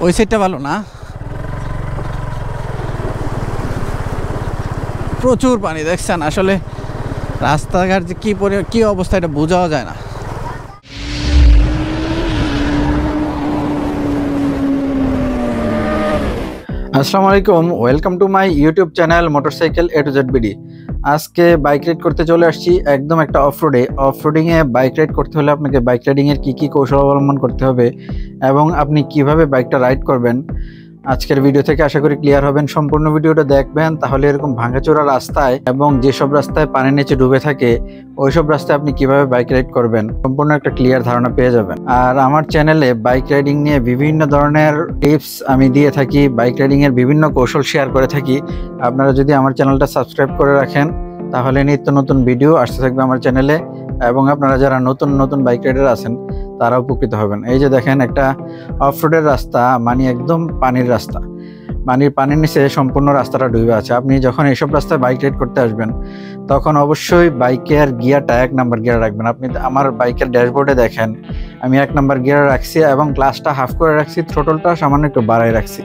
ওই সাইডটা ভালো না, প্রচুর পানি দেখছেন। আসলে রাস্তাঘাট যে কী অবস্থা এটা বোঝাও যায় না। আসসালামু আলাইকুম, welcome to my YouTube channel motorcycle A to Z BD। আজকে বাইক রাইড করতে চলে আসছি একদম একটা অফরোডিংয়ে। বাইক রাইড করতে হলে আপনাকে বাইক রাইডিংয়ের কী কৌশল অবলম্বন করতে হবে এবং আপনি কিভাবে বাইকটা রাইড করবেন, আজকের ভিডিও থেকে আশা করি ক্লিয়ার হবেন। সম্পূর্ণ ভিডিওটা দেখবেন, তাহলে এরকম ভাঙাচোরা রাস্তায় এবং যেসব রাস্তায় পানির নিচে ডুবে থাকে ওইসব রাস্তায় আপনি কিভাবে বাইক রাইড করবেন সম্পূর্ণ একটা ক্লিয়ার ধারণা পেয়ে যাবেন। আর আমার চ্যানেলে বাইক রাইডিং নিয়ে বিভিন্ন ধরনের টিপস আমি দিয়ে থাকি, বাইক রাইডিং এর বিভিন্ন কৌশল শেয়ার করে থাকি। আপনারা যদি আমার চ্যানেলটা সাবস্ক্রাইব করে রাখেন তাহলে নিত্য নতুন ভিডিও আসতে থাকবে আমার চ্যানেলে, এবং আপনারা যারা নতুন বাইক রাইডার আছেন তারা উপকৃত হবেন। এই যে দেখেন একটা অফরোডের রাস্তা, মানে একদম পানির রাস্তা, পানির নিচে সম্পূর্ণ রাস্তাটা ডুবে আছে। আপনি যখন এইসব রাস্তায় বাইক রাইড করতে আসবেন তখন অবশ্যই বাইকের গিয়ারটা 1 নাম্বার গিয়ার রাখবেন। আপনি আমার বাইকের ড্যাশবোর্ডে দেখেন আমি 1 নাম্বার গিয়ার রাখছি এবং ক্লাচটা হাফ করে রাখছি, থ্রোটলটা সামান্য একটু বাড়ায় রাখছি।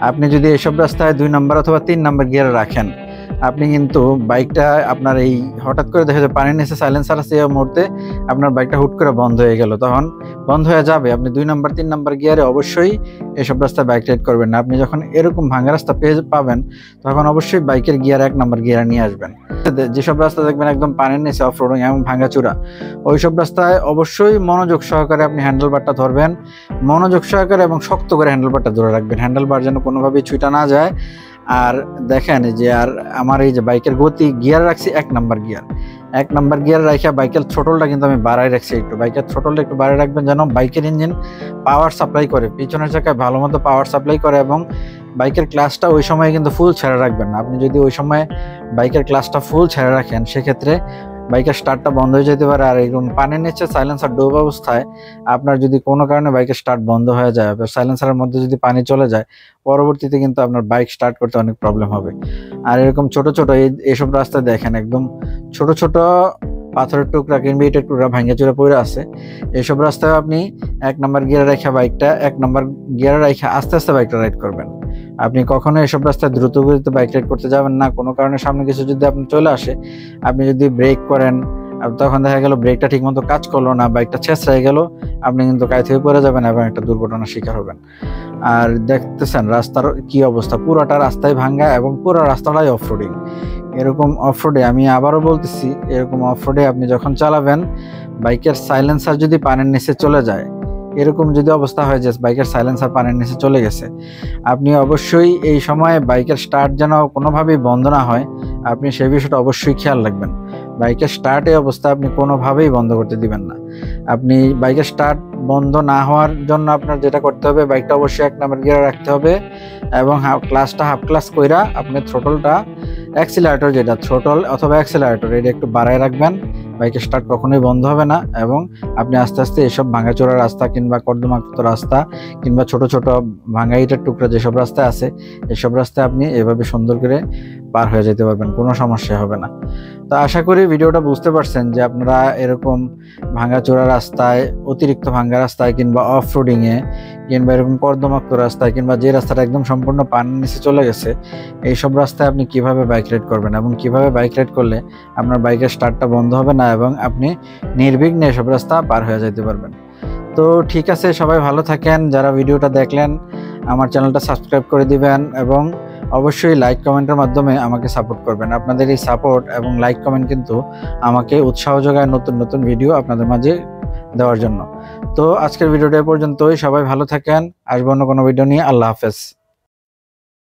আপনি যদি এইসব রাস্তায় 2 নাম্বার অথবা 3 নাম্বার গিয়ার রাখেন, আপনি কিন্তু বাইকটা আপনার এই হঠাৎ করে দেখা যায় পানির নিচে সাইলেন্সার আছে, এই মুহূর্তে আপনার বাইকটা হুট করে বন্ধ হয়ে গেল, তখন বন্ধ হয়ে যাবে। আপনি 2 নাম্বার 3 নাম্বার গিয়ারে অবশ্যই এসব রাস্তায় বাইক রাইড করবেন না। আপনি যখন এরকম ভাঙা রাস্তা পাবেন তখন অবশ্যই বাইকের গিয়ার 1 নাম্বার গিয়ার নিয়ে আসবেন। যেসব রাস্তা দেখবেন একদম পানির নিচে অফরোডিং এবং ভাঙাচোরা, ওইসব রাস্তায় অবশ্যই মনোযোগ সহকারে আপনি হ্যান্ডেলবারটা ধরবেন, মনোযোগ সহকারে এবং শক্ত করে হ্যান্ডেলবারটা ধরে রাখবেন, হ্যান্ডেলবার যেন কোনোভাবেই ছুটা না যায়। আর দেখেন যে আর আমার এই যে বাইকের গতি গিয়ার রাখছি 1 নাম্বার গিয়ার, 1 নাম্বার গিয়ার রাখা বাইকের থ্রোটলটা কিন্তু আমি বাড়াই রাখছি একটু। বাইকের থ্রোটলটা একটু বাড়াই রাখবেন যেন বাইকের ইঞ্জিন পাওয়ার সাপ্লাই করে, পিছনের চাকায় ভালো মতো পাওয়ার সাপ্লাই করে। এবং বাইকের ক্লাচটা ওই সময় কিন্তু ফুল ছেড়ে রাখবেন না। আপনি যদি ওই সময় বাইকের ক্লাচটা ফুল ছেড়ে রাখেন সেক্ষেত্রে বাইকের স্টার্টটা বন্ধ হয়ে যেতে পারে। আর এরকম পানির নিচে সাইলেন্সার ডুব অবস্থায় আপনার যদি কোনো কারণে বাইকের স্টার্ট বন্ধ হয়ে যায়, সাইলেন্সারের মধ্যে যদি পানি চলে যায়, পরবর্তীতে কিন্তু আপনার বাইক স্টার্ট করতে অনেক প্রবলেম হবে। আর এরকম ছোট এইসব রাস্তায় দেখেন একদম ছোট পাথরের টুকরা কিংবা ইটের টুকরা ভাঙাচোরা পড়ে আছে, এইসব রাস্তায় আপনি 1 নাম্বার গিয়ারে রেখে বাইকটা 1 নাম্বার গিয়ারে রেখে আস্তে আস্তে বাইকটা রাইড করবেন। আপনি কখনো এসব রাস্তায় দ্রুত গতিতে বাইক রাইড করতে যাবেন না। কোনো কারণে সামনে কিছু যদি আপনি চলে আসে, আপনি যদি ব্রেক করেন, তখন দেখা গেল ব্রেকটা ঠিকমতো কাজ করলো না, বাইকটা ছেঁচড়াই গেল, আপনি কিন্তু কায় থেকে পড়ে যাবেন এবং একটা দুর্ঘটনার শিকার হবেন। আর দেখতেছেন রাস্তার কি অবস্থা, পুরোটা রাস্তায় ভাঙ্গা এবং পুরো রাস্তাটাই অফরোডিং। এরকম অফরোডে, আমি আবারও বলতেছি, এরকম অফরোডে আপনি যখন চালাবেন বাইকের সাইলেন্সার যদি পানির নিচে চলে যায়, এরকম যদি অবস্থা হয় যে বাইকের সাইলেন্সার পানির নিচে চলে গেছে, আপনি অবশ্যই এই সময় বাইকের স্টার্ট যেন কোনোভাবেই বন্ধ না হয়, আপনি সেই বিষয়টা অবশ্যই খেয়াল রাখবেন। বাইকের স্টার্ট এই অবস্থা আপনি কোনোভাবেই বন্ধ করতে দিবেন না। আপনি বাইকের স্টার্ট বন্ধ না হওয়ার জন্য আপনার যেটা করতে হবে, বাইকটা অবশ্যই 1 নাম্বার গিয়ারে রাখতে হবে এবং ক্লাচটা হাফ ক্লাচ কইরা আপনি থ্রোটলটা অ্যাক্সিলারেটর, যেটা থ্রোটল অথবা অ্যাক্সিলারেটর, এটা একটু বাড়ায় রাখবেন। বাইকের স্টার্ট কখনোই বন্ধ হবে না এবং আপনি আস্তে আস্তে এসব ভাঙাচোরা রাস্তা কিংবা কর্দমাক্ত রাস্তা কিংবা ছোট ভাঙা ইটের টুকরা যেসব রাস্তায় আছে, এসব রাস্তায় আপনি এভাবে সুন্দর করে পার হয়ে যেতে পারবেন, কোনো সমস্যা হবে না। তো আশা করি ভিডিওটা বুঝতে পারছেন যে আপনারা এরকম ভাঙাচোরা রাস্তায়, অতিরিক্ত ভাঙা রাস্তায় কিংবা অফরোডিংয়ে কিংবা এরকম কর্দমাক্ত রাস্তায় কিংবা যে রাস্তাটা একদম সম্পূর্ণ পানির নিচে চলে গেছে, এইসব রাস্তায় আপনি কিভাবে বাইক রাইড করবেন এবং কিভাবে বাইক রাইড করলে আপনার বাইকের স্টার্টটা বন্ধ হবে না এবং আপনি নির্বিঘ্নে এসব রাস্তা পার হয়ে যেতে পারবেন। তো ঠিক আছে, সবাই ভালো থাকেন। যারা ভিডিওটা দেখলেন আমার চ্যানেলটা সাবস্ক্রাইব করে দিবেন এবং অবশ্যই লাইক কমেন্টের মাধ্যমে আমাকে সাপোর্ট করবেন। আপনাদের এই সাপোর্ট এবং লাইক কমেন্ট কিন্তু আমাকে উৎসাহ যোগায় নতুন ভিডিও আপনাদের মাঝে দেওয়ার জন্য। তো আজকের ভিডিওটা এ পর্যন্তই, সবাই ভালো থাকেন, আসবো অন্য কোনো ভিডিও নিয়ে। আল্লাহ হাফেজ।